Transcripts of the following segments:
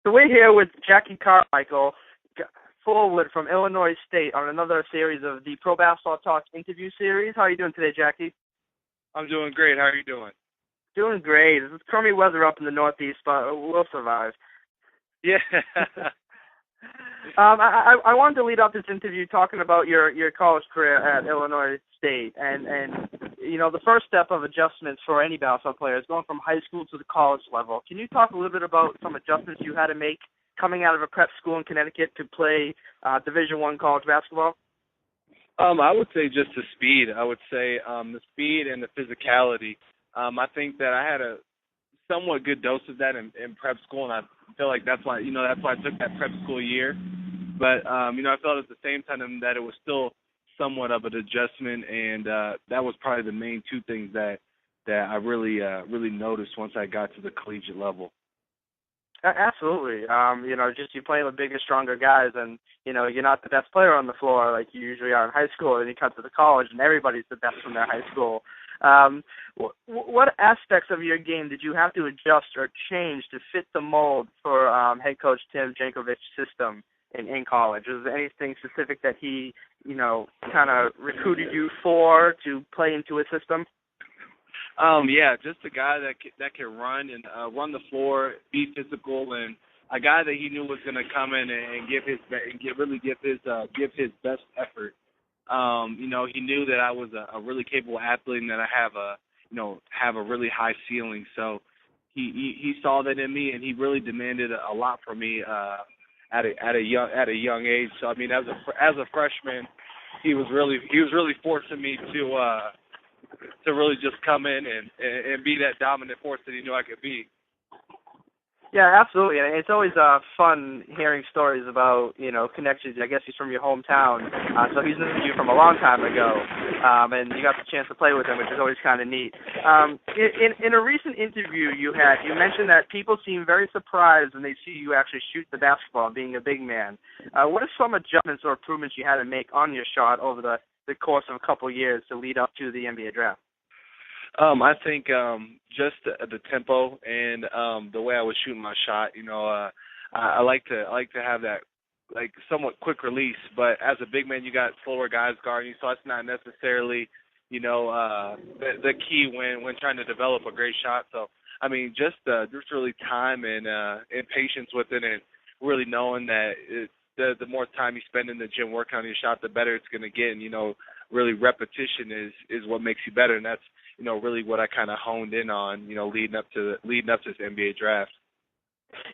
So we're here with Jackie Carmichael, forward from Illinois State, on another series of the Pro Basketball Talk interview series. How are you doing today, Jackie? I'm doing great. How are you doing? Doing great. It's crummy weather up in the Northeast, but we'll survive. Yeah. I wanted to lead off this interview talking about your college career at Illinois State, and you know, the first step of adjustments for any basketball player is going from high school to the college level. Can you talk a little bit about some adjustments you had to make coming out of a prep school in Connecticut to play Division I college basketball? I would say just the speed. I would say the speed and the physicality. I think that I had a somewhat good dose of that in prep school, and I feel like that's why I took that prep school year. But I felt at the same time that it was still somewhat of an adjustment, and that was probably the main two things that I really noticed once I got to the collegiate level. Absolutely. Just you playing with bigger, stronger guys, and you're not the best player on the floor like you usually are in high school, and you come to the college, and everybody's the best from their high school. What aspects of your game did you have to adjust or change to fit the mold for head coach Tim Jankovic's system in college? Was there anything specific that he, kind of recruited you for to play into his system? Yeah, just a guy that can run and run the floor, be physical, and a guy that he knew was going to come in and give his best effort. He knew that I was a really capable athlete and that I have a really high ceiling. So he saw that in me, and he really demanded a lot from me at a young age. So I mean, as a freshman, he was really forcing me to really just come in and be that dominant force that he knew I could be. Yeah, absolutely. And it's always fun hearing stories about, connections. I guess he's from your hometown, so he's known you from a long time ago, and you got the chance to play with him, which is always kind of neat. In a recent interview you mentioned that people seem very surprised when they see you actually shoot the basketball, being a big man. What are some adjustments or improvements you had to make on your shot over the course of a couple of years to lead up to the NBA draft? I think just the tempo and the way I was shooting my shot. I like to have that like somewhat quick release, but as a big man, you got slower guys guarding you, so that's not necessarily the key when trying to develop a great shot. So I mean, just really time and patience with it, and really knowing that the more time you spend in the gym working on your shot, the better it's going to get. And really repetition is what makes you better, and that's really what I kind of honed in on, leading up to this NBA draft.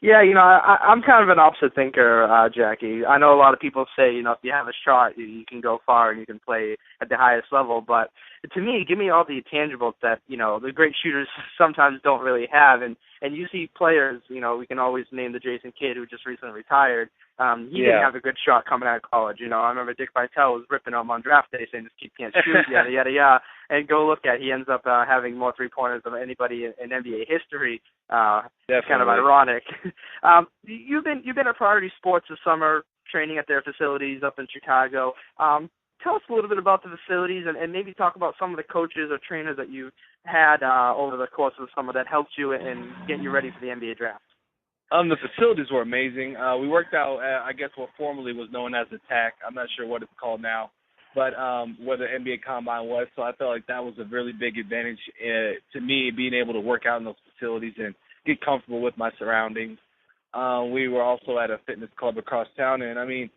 Yeah, I'm kind of an opposite thinker, Jackie. I know a lot of people say, if you have a shot, you can go far and you can play at the highest level. But to me, give me all the intangibles that, the great shooters sometimes don't really have. And you see players, we can always name the Jason Kidd, who just recently retired. He didn't have a good shot coming out of college. I remember Dick Vitale was ripping him on draft day, saying this kid can't shoot, yada, yada, yada. And go look at, he ends up having more three-pointers than anybody in NBA history. Kind of ironic. You've been at Priority Sports this summer, training at their facilities up in Chicago. Tell us a little bit about the facilities and maybe talk about some of the coaches or trainers that you had over the course of the summer that helped you in getting you ready for the NBA draft. The facilities were amazing. We worked out, I guess, what formerly was known as the TAC. I'm not sure what it's called now, but where the NBA Combine was. So I felt like that was a really big advantage to me, being able to work out in those facilities and get comfortable with my surroundings. We were also at a fitness club across town, and I mean,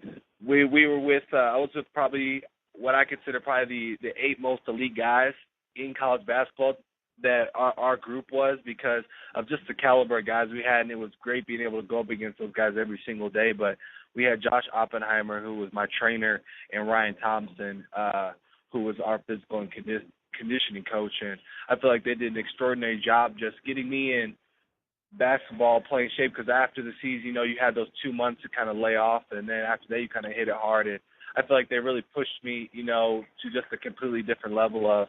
we were with I was with probably what I consider probably the 8 most elite guys in college basketball that our group was, because of just the caliber of guys we had, and it was great being able to go up against those guys every single day. But we had Josh Oppenheimer, who was my trainer, and Ryan Thompson, who was our physical and conditioning coach, and I feel like they did an extraordinary job just getting me in basketball, playing shape, because after the season, you had those 2 months to kind of lay off, and then after that you kind of hit it hard, and I feel like they really pushed me, to just a completely different level of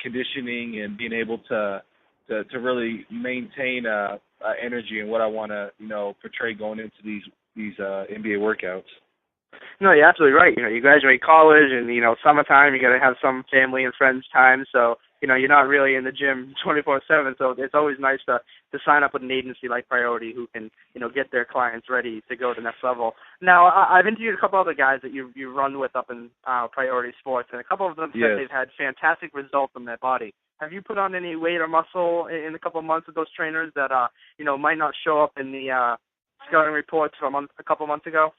conditioning and being able to really maintain energy and what I want to portray going into these NBA workouts. No, you're absolutely right. You graduate college and, summertime, you got to have some family and friends time. So, you're not really in the gym 24/7. So it's always nice to sign up with an agency like Priority who can, get their clients ready to go to the next level. Now, I've interviewed a couple other guys that you run with up in Priority Sports, and a couple of them said they've had fantastic results in their body. Have you put on any weight or muscle in a couple of months with those trainers that, might not show up in the scouting reports from a couple of months ago?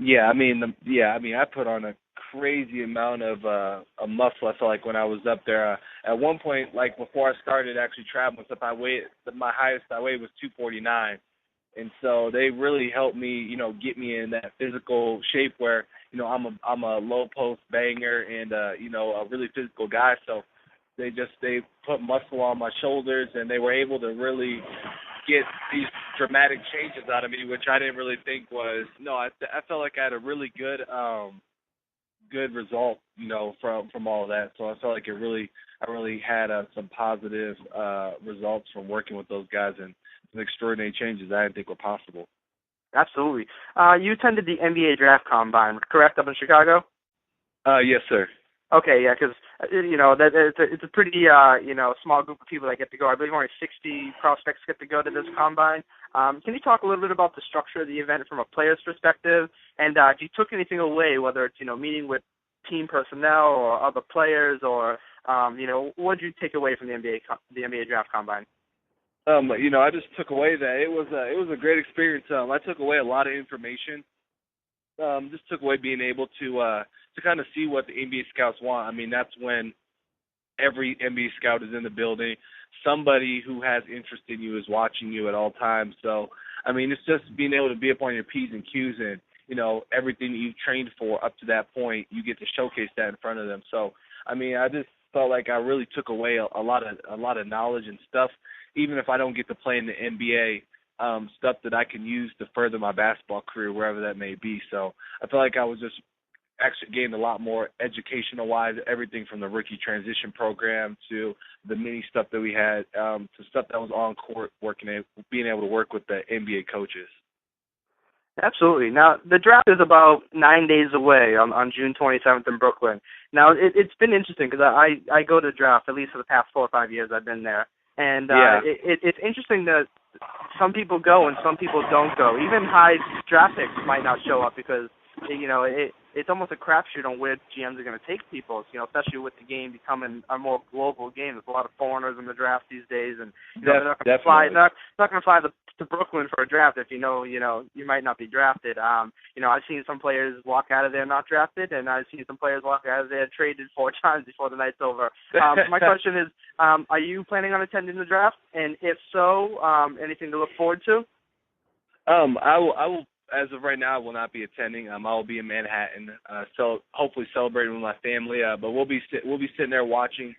I put on a crazy amount of muscle. I felt like when I was up there. At one point, like before I started actually traveling stuff, my highest I weighed was 249, and so they really helped me, get me in that physical shape where, I'm a low post banger and a really physical guy. So they put muscle on my shoulders, and they were able to really get these dramatic changes out of me, which I didn't really think was. No, I felt like I had a really good result, from all of that. So I felt like I really had some positive results from working with those guys and some extraordinary changes I didn't think were possible. Absolutely. You attended the NBA Draft Combine, correct, up in Chicago? Yes, sir. Okay, yeah, because it's a pretty small group of people that get to go. I believe only 60 prospects get to go to this combine. Can you talk a little bit about the structure of the event from a player's perspective, and if you took anything away, whether it's meeting with team personnel or other players, or what did you take away from the NBA Draft Combine? I just took away that it was a great experience. I took away a lot of information. Just took away being able to kind of see what the NBA scouts want. I mean, that's when every NBA scout is in the building. Somebody who has interest in you is watching you at all times. So, I mean, it's just being able to be up on your P's and Q's and, everything that you've trained for up to that point, you get to showcase that in front of them. So, I mean, I just felt like I really took away a lot of knowledge and stuff, even if I don't get to play in the NBA. Stuff that I can use to further my basketball career, wherever that may be. So I feel like I was just actually gained a lot more educational-wise, everything from the rookie transition program to the mini stuff that we had, to stuff that was on court, being able to work with the NBA coaches. Absolutely. Now, the draft is about 9 days away on June 27th in Brooklyn. Now, it's been interesting because I go to draft, at least for the past 4 or 5 years I've been there. And it's interesting that some people go and some people don't go. Even high draft picks might not show up because, it's almost a crapshoot on where GMs are going to take people, especially with the game becoming a more global game. There's a lot of foreigners in the draft these days, and they're not going to fly. Not going to fly to Brooklyn for a draft if you might not be drafted. I've seen some players walk out of there not drafted, and I've seen some players walk out of there traded 4 times before the night's over. My question is, are you planning on attending the draft? And if so, anything to look forward to? I will. As of right now, I will not be attending. I will be in Manhattan, so hopefully celebrating with my family. But we'll be sitting there watching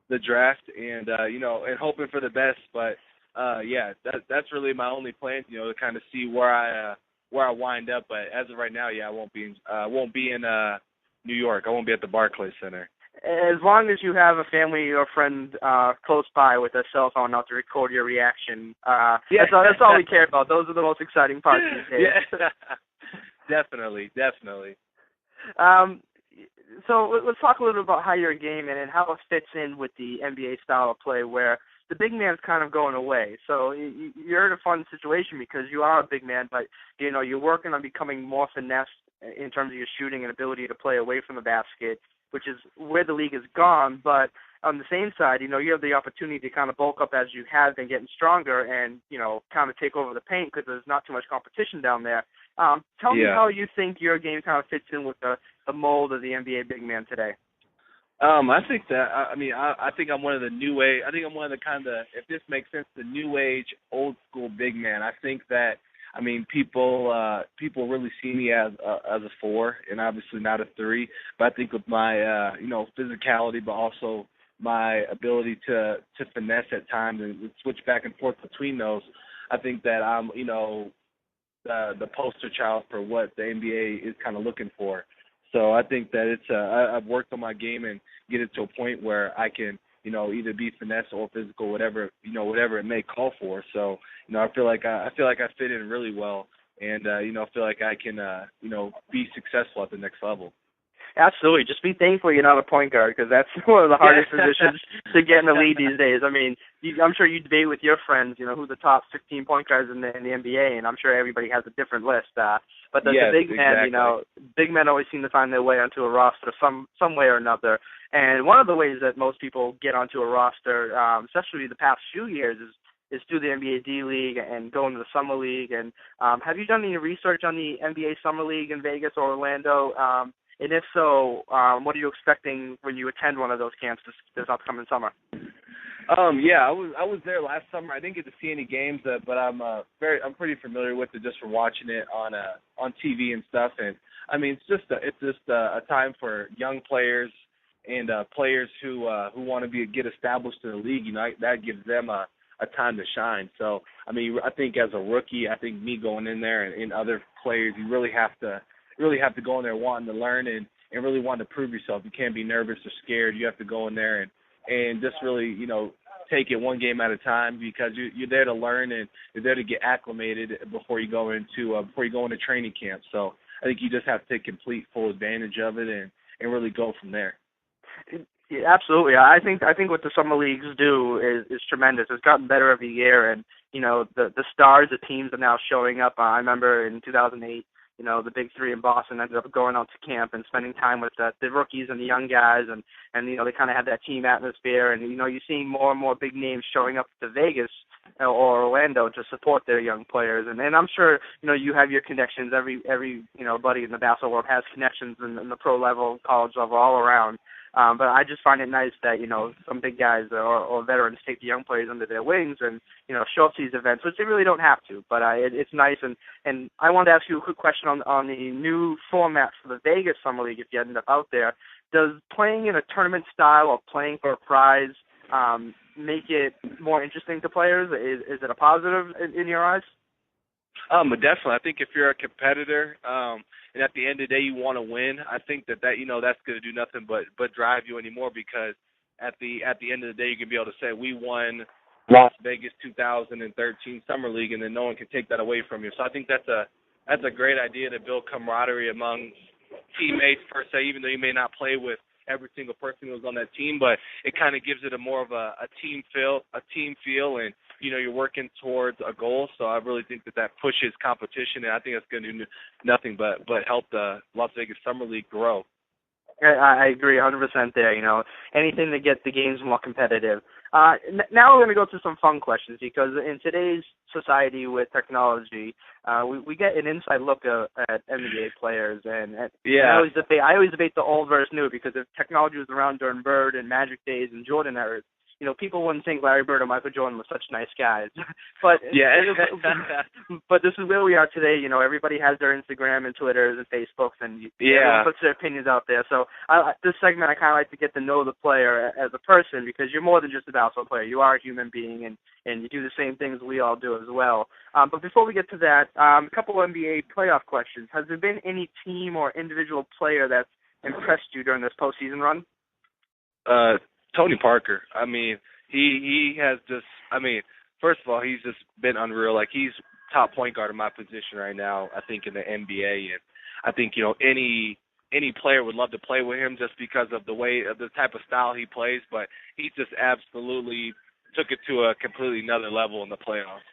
the draft and and hoping for the best. But that's really my only plan. To kind of see where I wind up. But as of right now, I won't be in New York. I won't be at the Barclays Center. As long as you have a family or friend close by with a cell phone not to record your reaction, that's all we care about. Those are the most exciting parts these days. Yeah. Definitely. So let's talk a little bit about how your game and how it fits in with the NBA style of play where the big man's kind of going away. So you're in a fun situation because you are a big man, but, you're working on becoming more finesse in terms of your shooting and ability to play away from the basket, which is where the league has gone. But on the same side, you have the opportunity to kind of bulk up as you have been getting stronger and, kind of take over the paint because there's not too much competition down there. Tell me how you think your game kind of fits in with the mold of the NBA big man today. I think that, I think I'm one of the new age, I think I'm one of the kind of, if this makes sense, the new age, old school big man. I think that, people really see me as a 4 and obviously not a 3. But I think with my physicality, but also my ability to finesse at times and switch back and forth between those, I think that I'm the poster child for what the NBA is kind of looking for. So I think that it's I've worked on my game and get it to a point where I can either be finesse or physical, whatever it may call for. So I feel like I fit in really well and feel like I can be successful at the next level. Absolutely. Just be thankful you're not a point guard, because that's one of the hardest positions to get in the league these days. I mean, I'm sure you debate with your friends, who the top 15 point guards in the NBA, and I'm sure everybody has a different list. But the big men, big men always seem to find their way onto a roster some way or another. And one of the ways that most people get onto a roster, especially the past few years, is through the NBA D League and going to the Summer League. And have you done any research on the NBA Summer League in Vegas or Orlando? And if so, what are you expecting when you attend one of those camps this upcoming summer? I was there last summer. I didn't get to see any games, but I'm pretty familiar with it just from watching it on TV and stuff. And I mean, it's just a time for young players and players who want to get established in the league. That gives them a time to shine. So I mean, I think as a rookie, I think me going in there and other players, you really have to go in there wanting to learn and really wanting to prove yourself. You can't be nervous or scared. You have to go in there and just really, take it one game at a time, because you're there to learn and you're there to get acclimated before you go into training camp. So I think you just have to take complete full advantage of it and really go from there. Yeah, absolutely. I think what the summer leagues do is tremendous. It's gotten better every year, and the stars of teams are now showing up. I remember in 2008. The big three in Boston ended up going out to camp and spending time with the rookies and the young guys, and they kind of had that team atmosphere. And you're seeing more and more big names showing up to Vegas or Orlando to support their young players. And I'm sure you have your connections. Every buddy in the basketball world has connections in the pro level, college level, all around. But I just find it nice that, some big guys or veterans take the young players under their wings and, show up to these events, which they really don't have to. But it's nice. And I wanted to ask you a quick question on the new format for the Vegas Summer League, if you end up out there. Does playing in a tournament style or playing for a prize make it more interesting to players? Is it a positive in your eyes? Definitely. I think if you're a competitor, and at the end of the day you want to win, I think that's going to do nothing but drive you anymore, because at the end of the day you can be able to say we won Las Vegas 2013 Summer League, and then no one can take that away from you. So I think that's a great idea to build camaraderie among teammates per se, even though you may not play with every single person who was on that team, but it kind of gives it more of a team feel, and you're working towards a goal. So I really think that pushes competition, and I think that's going to do nothing but help the Las Vegas Summer League grow. I agree 100% there. Anything to get the games more competitive. Now we're going to go through some fun questions, because in today's society with technology, we get an inside look at NBA players, and I always debate the old versus new, because if technology was around during Bird and Magic days and Jordan eras, people wouldn't think Larry Bird or Michael Jordan were such nice guys. But but this is where we are today. Everybody has their Instagram and Twitters and Facebooks, and everyone puts their opinions out there. So this segment, I kind of like to get to know the player as a person, because you're more than just a basketball player. You are a human being, and you do the same things we all do as well. But before we get to that, a couple of NBA playoff questions. Has there been any team or individual player that's impressed you during this postseason run? Tony Parker. I mean, he has just, first of all, he's just been unreal. Like, he's top point guard in my position right now, I think, in the NBA. And I think, any player would love to play with him just because of the type of style he plays. But he just absolutely took it to a completely another level in the playoffs.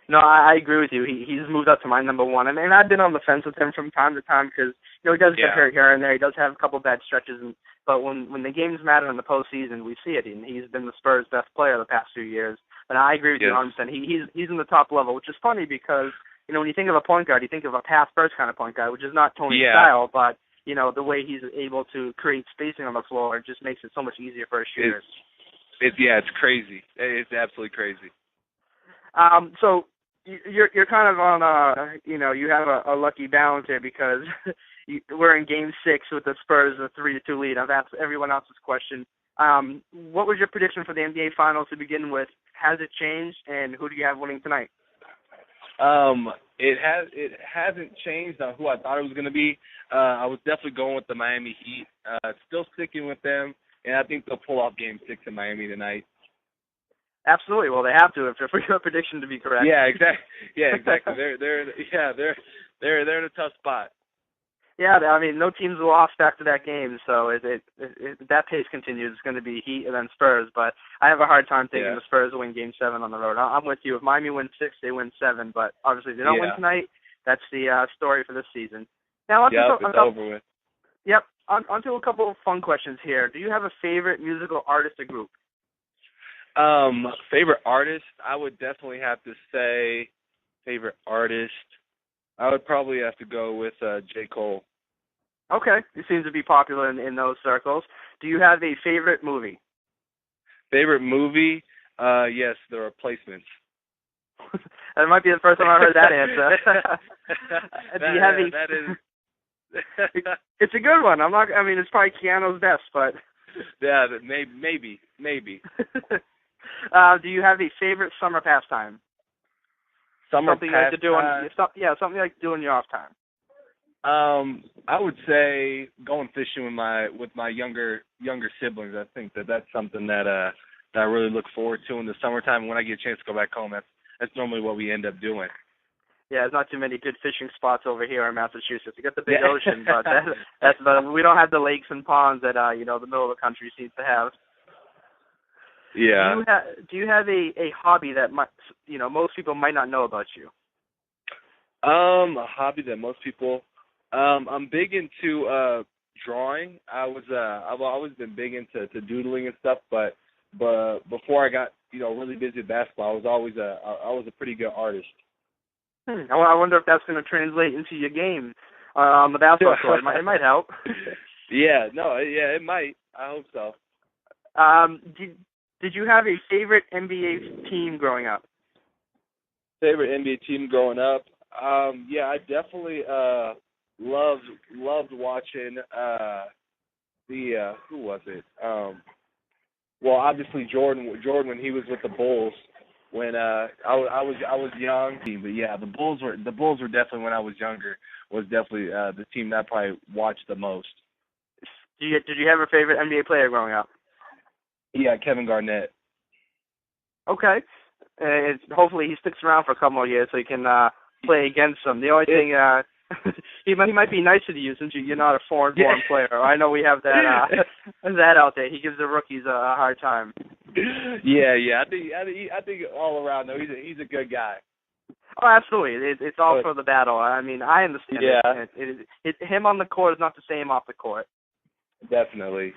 No, I agree with you. He's moved up to my number one. And I've been on the fence with him from time to time, because, he does get hurt here and there. He does have a couple bad stretches. But when the games matter in the postseason, we see it. And he's been the Spurs' best player the past few years. And I agree with you 100%. He's in the top level, which is funny, because, when you think of a point guard, you think of a pass-first kind of point guard, which is not Tony's style. But, the way he's able to create spacing on the floor, it just makes it so much easier for his shooters. It's crazy. It's absolutely crazy. So you're kind of on you have a lucky balance here, because we're in Game 6 with the Spurs a 3-2 lead. I've asked everyone else this question. What was your prediction for the NBA Finals to begin with? Has it changed, and who do you have winning tonight? It hasn't changed on who I thought it was going to be. I was definitely going with the Miami Heat. Still sticking with them, and I think they'll pull off Game 6 in Miami tonight. Absolutely. Well, they have to if for your prediction to be correct. Yeah, exactly. Yeah, exactly. They're in a tough spot. Yeah, I mean, no teams lost after that game, so if that pace continues, it's going to be Heat and then Spurs. But I have a hard time thinking the Spurs will win Game 7 on the road. I'm with you. If Miami wins 6, they win 7. But obviously, if they don't win tonight, that's the story for this season. Now, it's over with. Yep. Onto a couple of fun questions here. Do you have a favorite musical artist or group? Favorite artist? I would definitely have to say favorite artist. I would probably have to go with J. Cole. Okay. He seems to be popular in those circles. Do you have a favorite movie? Favorite movie? Yes, The Replacements. That might be the first time I heard that answer. That is. It's a good one. I mean, it's probably Keanu's best, but. Yeah, maybe. Do you have a favorite summer pastime? Something pastime. You like to do something you like to do in your off time. I would say going fishing with my younger siblings. I think that's something that I really look forward to in the summertime. When I get a chance to go back home, that's normally what we end up doing. Yeah, there's not too many good fishing spots over here in Massachusetts. You got the big ocean, but that's about it. We don't have the lakes and ponds that the middle of the country seems to have. Yeah. Do you have a hobby that most people might not know about you? A hobby that most people. I'm big into drawing. I've always been big into doodling and stuff, but before I got really busy with basketball, I was a pretty good artist. I wonder if that's going to translate into your game on the basketball court. It might help. It might. I hope so. Did you have a favorite NBA team growing up? Favorite NBA team growing up? I definitely loved watching who was it? Obviously Jordan when he was with the Bulls. When I was young, but yeah, the Bulls were definitely, when I was younger, was definitely the team that I probably watched the most. Did you have a favorite NBA player growing up? Yeah, Kevin Garnett. Okay, hopefully he sticks around for a couple more years so you can play against him. The only thing he might be nicer to you since you're not a foreign-born player. I know we have that out there. He gives the rookies a hard time. Yeah. I think all around though he's a good guy. Oh, absolutely. It's all for the battle. I mean, I understand. Yeah. Him on the court is not the same off the court. Definitely.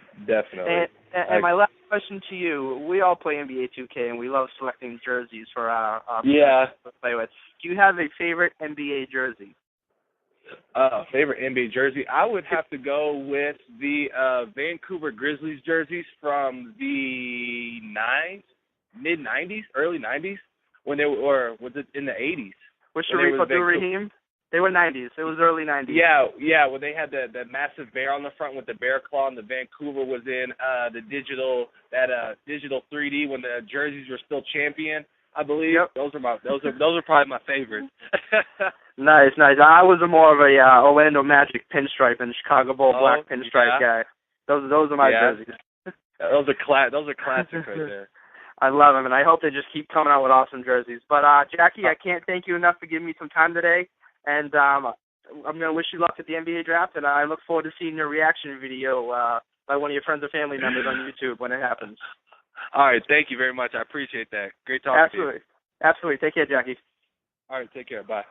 And my last question to you: we all play NBA 2K, and we love selecting jerseys for our to play with. Do you have a favorite NBA jersey? Favorite NBA jersey? I would have to go with the Vancouver Grizzlies jerseys from the mid-90s, early 90s, when they were, or was it in the 80s? With Sharif Abdul-Rahim? They were 90s. It was early 90s. Yeah, when they had the massive bear on the front with the bear claw, and the Vancouver was in the digital 3D when the jerseys were still champion, I believe. Yep. Those are probably my favorites. Nice. I was more of a Orlando Magic pinstripe and Chicago Bulls black pinstripe guy. Those are my jerseys. Those are classics right there. I love them, and I hope they just keep coming out with awesome jerseys. But Jackie, I can't thank you enough for giving me some time today, and I'm going to wish you luck at the NBA draft, and I look forward to seeing your reaction video by one of your friends or family members on YouTube when it happens. All right, thank you very much. I appreciate that. Great talking to you. Absolutely. Take care, Jackie. All right, take care. Bye.